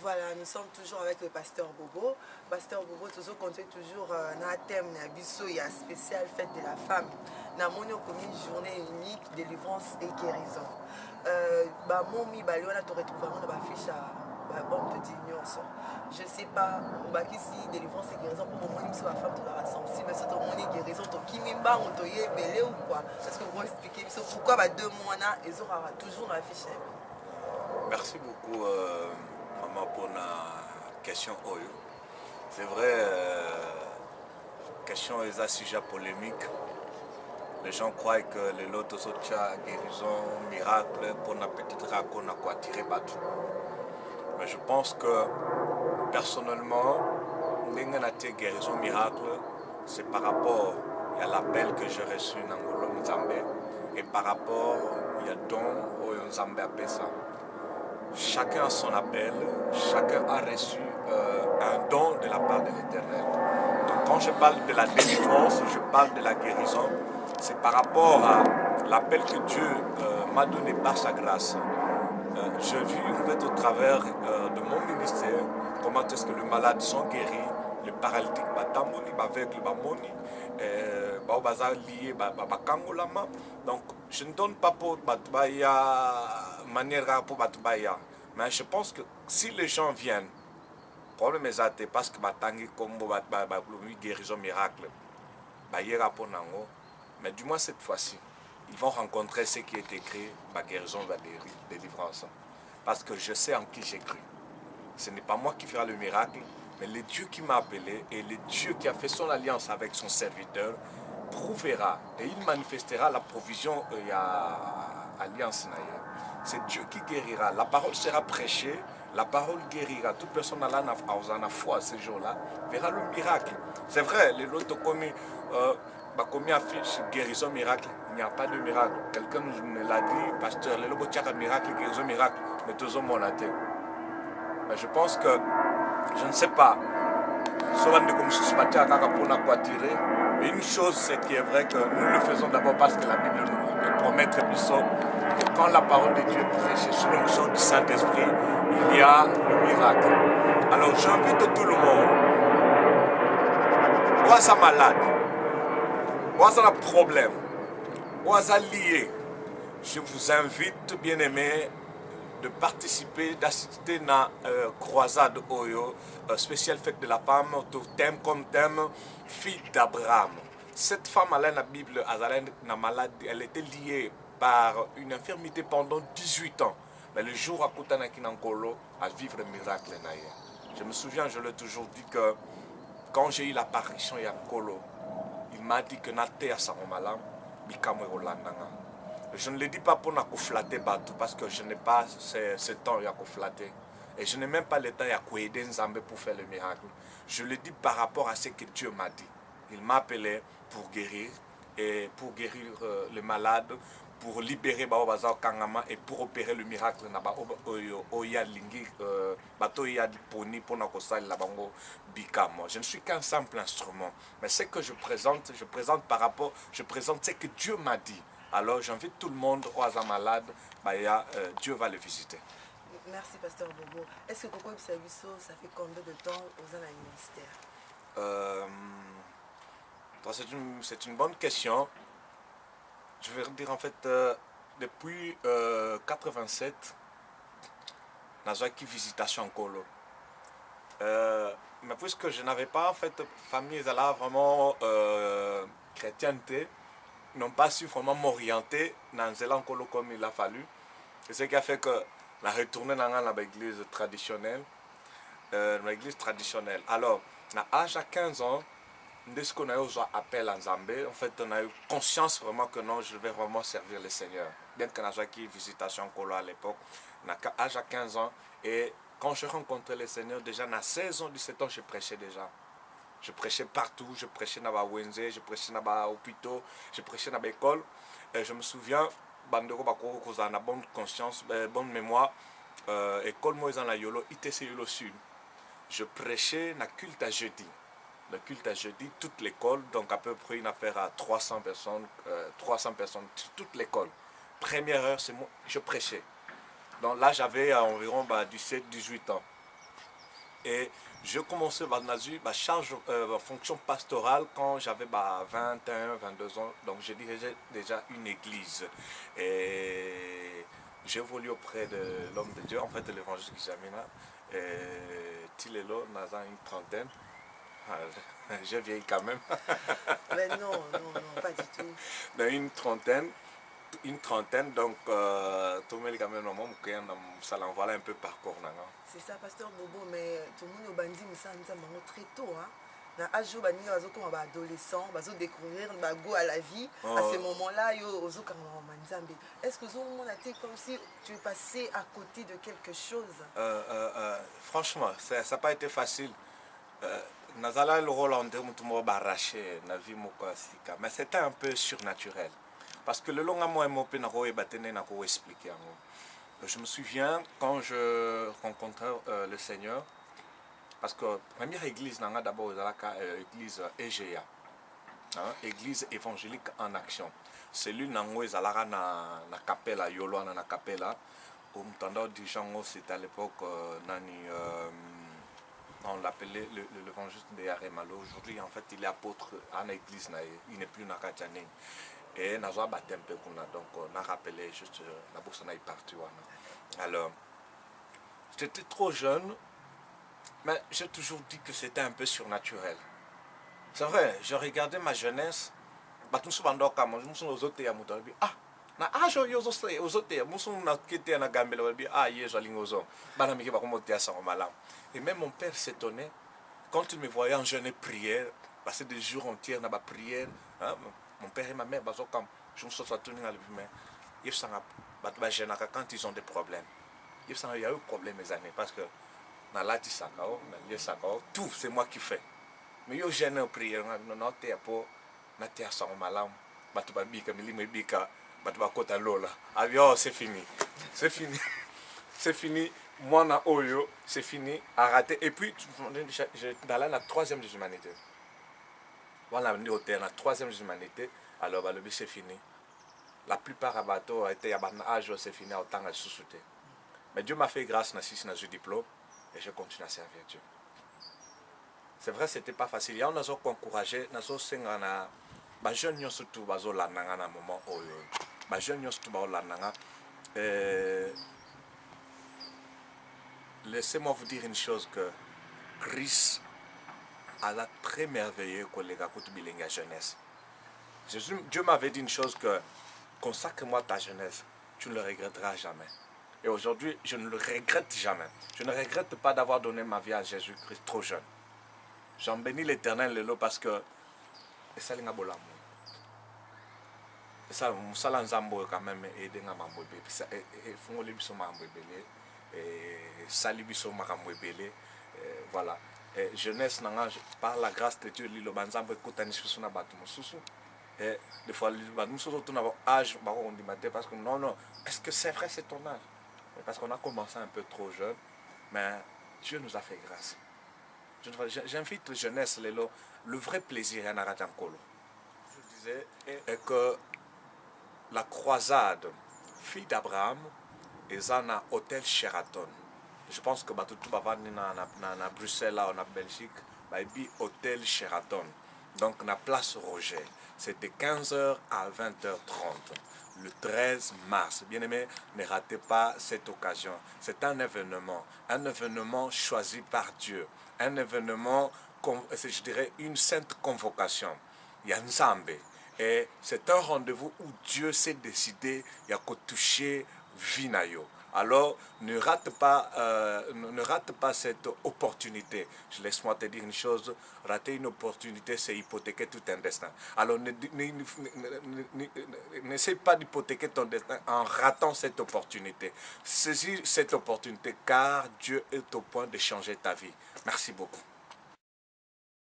Voilà, nous sommes toujours avec le pasteur Bobo. Pasteur Bobo, toujours compté toujours dans un thème, il y a spécial fête de la femme. Nous avons une journée unique, délivrance et guérison. Mon mi, on a retrouvé dans la fiche à bombe de dignon. Je ne sais pas, si délivrance et guérison, pour le moment, la femme est sensible, mais si on a guérison, qui m'a on est belé ou quoi? Parce que vous expliquez pourquoi 2 mois, ils auront toujours dans la fiche. Merci beaucoup, maman, pour la question. C'est vrai, question est un sujet polémique. Les gens croient que les lots sont guérison, miracle, pour la petite racon à quoi tirer battu. Mais je pense que personnellement, une guérison miracle, c'est par rapport à l'appel que j'ai reçu dans le Nzambé et par rapport au don au Nzambé appelle ça. Chacun a son appel, chacun a reçu un don de la part de l'Éternel. Donc quand je parle de la délivrance, je parle de la guérison, c'est par rapport à l'appel que Dieu m'a donné par sa grâce. J'ai vu en fait au travers de mon ministère comment est-ce que les malades sont guéris, les paralytiques, les aveugles, les liés, donc je ne donne pas pour Batbaya manière pour Batbaya, mais je pense que si les gens viennent, le problème est parce que Batangi comme guérison miracle, mais du moins cette fois-ci, ils vont rencontrer ce qui est écrit, ma guérison, ma délivrance. Parce que je sais en qui j'ai cru. Ce n'est pas moi qui fera le miracle, mais le Dieu qui m'a appelé et le Dieu qui a fait son alliance avec son serviteur prouvera et il manifestera la provision et alliance. C'est Dieu qui guérira. La parole sera prêchée, la parole guérira. Toute personne à la foi ce jour-là verra le miracle. C'est vrai, les autres commis affiche guérison miracle, il n'y a pas de miracle. Quelqu'un me l'a dit, pasteur, les lobos miracle, guérison miracle, mais tous mon athée. Mais je pense que, je ne sais pas, mais une chose c'est qui est vrai que nous le faisons d'abord parce que la Bible nous promet que quand la parole de Dieu est prêchée sous l'onction du Saint-Esprit, il y a le miracle. Alors j'invite tout le monde, où est-ce malade? Où est-ce un problème? Où est-ce lié? Je vous invite, bien aimés, de participer, d'assister à la croisade Oyo, spéciale fête de la femme, thème comme thème, fille d'Abraham. Cette femme, elle a la Bible, elle était liée par une infirmité pendant 18 ans. Mais le jour à Koutanaki Nankolo, à vivre le miracle. Je me souviens, je l'ai toujours dit que quand j'ai eu l'apparition à Nkolo, il m'a dit que Naté à Saromala, Bikamo Rolandanga. Je ne le dis pas pour nous flatter parce que je n'ai pas ce temps à flatter. Et je n'ai même pas le temps à aider Nzambé pour faire le miracle. Je le dis par rapport à ce que Dieu m'a dit. Il m'a appelé pour guérir, et pour guérir les malades, pour libérer Baobazao Kangama et pour opérer le miracle. Je ne suis qu'un simple instrument. Mais ce que je présente ce que Dieu m'a dit. Alors j'invite tout le monde aux malades, Dieu va le visiter. Merci pasteur Bobo. Est-ce que Coco Ibisabiso, ça fait combien de temps aux ministère? C'est une bonne question. Je vais dire en fait, depuis 87, j'ai eu une visitation en Colo. Mais puisque je n'avais pas en fait famille là vraiment chrétienté, n'ont pas su vraiment m'orienter dans Zélan Colo comme il a fallu. C'est ce qui a fait que la retourné dans l'église traditionnelle. Alors, à l'âge de 15 ans, dès qu'on a eu appel en Zambé, en fait, on a eu conscience vraiment que non, je vais vraiment servir le Seigneur. Bien que j'ai eu une visitation en Colo à l'époque, à l'âge de 15 ans, et quand je rencontrais le Seigneur, déjà à 16 ans, 17 ans, je prêchais déjà. Je prêchais partout, je prêchais dans les Wenze, je prêchais dans les hôpitaux, je prêchais dans l'école. Et je me souviens, Bandero Bakoro, qu'on a bonne conscience, bonne mémoire, école Moïse en Yolo, ITC Yolo Sud. Je prêchais dans le culte à jeudi. Le culte à jeudi, toute l'école, donc à peu près une affaire à 300 personnes, toute l'école. Première heure, c'est moi, je prêchais. Donc là, j'avais environ 17-18 ans. et j'ai commencé ma charge fonction pastorale quand j'avais 21, 22 ans. Donc j'ai dirigé déjà une église. Et j'évolue auprès de l'homme de Dieu, en fait de l'évangile qui j'amène là. Tilelo, dans une trentaine. Je vieillis quand même. Mais non, pas du tout. Dans une trentaine, donc tout le monde quand même ça l'envoie un peu parcours. C'est ça, pasteur Bobo, mais tout le monde au bandit, mais ça nous très tôt. Hein. Dans un jour, nous sommes adolescents, nous allons découvrir le goût à la vie. À ce moment-là, est-ce que aussi tu es passé à côté de quelque chose? Franchement, ça n'a pas été facile. Nazala le rôle en arraché, mais c'était un peu surnaturel. Parce que le long à moi, expliquer. Je me souviens quand je rencontrais le Seigneur, parce que la première église, d'abord l'église EGA, église évangélique en action. C'est l'une na capella, Yolo na capella, où c'était à l'époque, on l'appelait l'évangéliste de Yaremalo. Aujourd'hui, en fait, il est apôtre en église, il n'est plus dans Katianen. Et nous avons battu un peu, donc on a rappelé juste la bourse est partie. Alors, j'étais trop jeune, mais j'ai toujours dit que c'était un peu surnaturel. C'est vrai, je regardais ma jeunesse, ah, na ajo yozo se ozote musu na kete na gambela walbi ah yezo lingozo bana miki ba komo tia sango malam. Et même mon père s'étonnait quand il me voyait en jeûne et prière, passer des jours entiers dans la prière. Mon père et ma mère bazo comme je me suis tourné dans le mais ils sont quand ils ont des problèmes. Il y a eu problème mes années parce que dans la tisakao, dans le sakao, tout c'est moi qui fais. Mais yo jeûne et prière non te pour na tia sango malam. Batu babika milimo bika. C'est fini. C'est fini. C'est fini. Moi, na Oyo, c'est fini. Arrêté. Et puis, dans la troisième des humanités. Voilà, on est la troisième des humanités. Alors, c'est fini. La plupart des bateaux étaient à âge, c'est fini, autant de sous-souter. Mais Dieu m'a fait grâce, na six, na diplôme, et je continue à servir Dieu. C'est vrai, c'était pas facile. Il y a un autre encouragé, na so sengana, ba jeune surtout, ba zo la nanga na moment Oyo. Bah, laissez-moi vous dire une chose que Christ a la très merveilleux collègue à côté de la jeunesse. Dieu m'avait dit une chose que consacre-moi ta jeunesse, tu ne le regretteras jamais. Et aujourd'hui, je ne le regrette jamais. Je ne regrette pas d'avoir donné ma vie à Jésus-Christ trop jeune. J'en bénis l'Éternel parce que ça n'a pas ça musala nzambo quand même aider nga mambo be et fongole biso mambo belé et sali biso makambo belé voilà et jeunesse nanga par la grâce de Dieu lilo banzambo ekutani biso na bato mususu et des fois ba mususu tuna âge ba on dit parce que non est-ce que c'est vrai c'est ton âge parce qu'on a commencé un peu trop jeune mais Dieu nous a fait grâce. J'invite la jeunesse le vrai plaisir est en Aratankolo. Je disais que la croisade, fille d'Abraham, est à hôtel Sheraton. Je pense que tout va à Bruxelles, là, en Belgique, hôtel Sheraton. Donc, la place Roger. C'est de 15h à 20h30. Le 13 mars. Bien aimé, ne ratez pas cette occasion. C'est un événement choisi par Dieu. Un événement, je dirais, une sainte convocation. Yanzambe. Et c'est un rendez-vous où Dieu s'est décidé à toucher Vinayo. Alors, ne rate pas cette opportunité. Laisse-moi te dire une chose, rater une opportunité, c'est hypothéquer tout un destin. Alors, n'essaie pas d'hypothéquer ton destin en ratant cette opportunité. Saisis cette opportunité car Dieu est au point de changer ta vie. Merci beaucoup.